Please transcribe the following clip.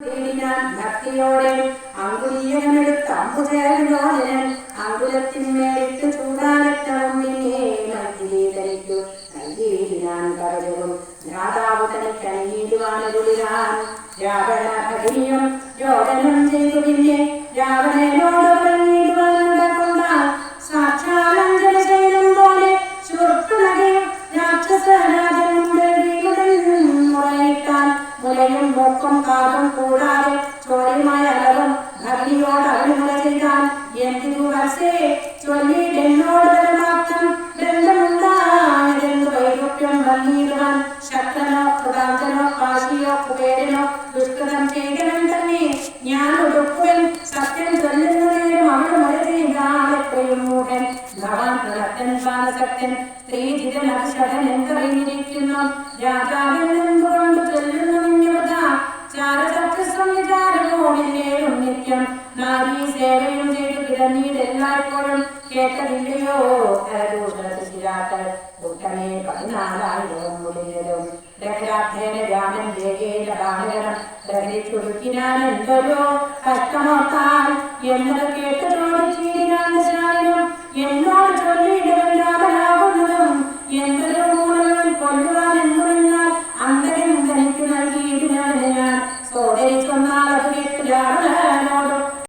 ഭക്തിയോടെ അങ്കുലീയമെടുത്ത് അമ്പുചേർന്നോജനൻ അങ്കുലത്തിന്മേലിട്ട് ചൂടാനറ്റവും പിന്നെ മൈഥിലീകരിക്കു നൽകിയിടാൻ കരവും രാധാവ് തനിക്കണിയിടുവാനൊരുളിരാൻ രാവണ ഭഗിനിയും യോജനം ചെയ്തു പിന്നെ രാവണനോട് പറഞ്ഞിടുവാൻ നടക്കൊണ്ടാൽ സാക്ഷാലഞ്ജന ശൈലം പോലെ ശൂർപ്പണകയും രാക്ഷസരാജനും മുറയിട്ടാൻ മുലയും മൂക്കും കാതും കൂടാതെ ചോരയുമായ അലവും ഭഗിനിയോട് അവിമുല ചെയ്താൽ എന്തിനു വസേ ചൊല്ലിയിടെന്നോട് ബലമാക്കം ബന്ധമുണ്ടായതെന്ന് വൈരൂപ്യം വന്നിടുവാൻ ശക്തനോ കൃതാന്തനോ കാശിയോ കുബേരനോ ദുഷ്കൃതം ചെയ്തവൻ തന്നെ ഞാൻ ഒടുക്കുവൻ സത്യം ചൊല്ലുന്ന നേരം അവൾ മുല ചെയ്താൽ എത്രയും മൂഢൻ ഭവാൻ പ്രളക്തൻ പാനസക്തൻ സ്ത്രീജിതൻ അതിശടൻ എന്തറിഞ്ഞിരിക്കുന്നു രാജാവിൽ നിന്നുകൊണ്ട് ചൊല്ലുന്ന നിന്യവത ചാരചക്ര സംവിചാരമോടില്ലേയും നിത്യം നാരീ സേവയും ചെയ്ത് പിറന്നീട് എല്ലായ്പ്പോഴും കേട്ടതില്ലയോ കരദൂഷണശിരാക്കൾ ദുഃഖമേ 14,000 മുടിഞ്ഞതും രക്ഷാർത്ഥേന രാമൻ രേഖേന ബാലകരം പ്രഹരിച്ചൊടുക്കിനാൻ എന്തൊരു കഷ്ടമോർത്താൽ എന്നത് കേട്ട് ചോദിച്ചിരിക്കാനും എന്നോ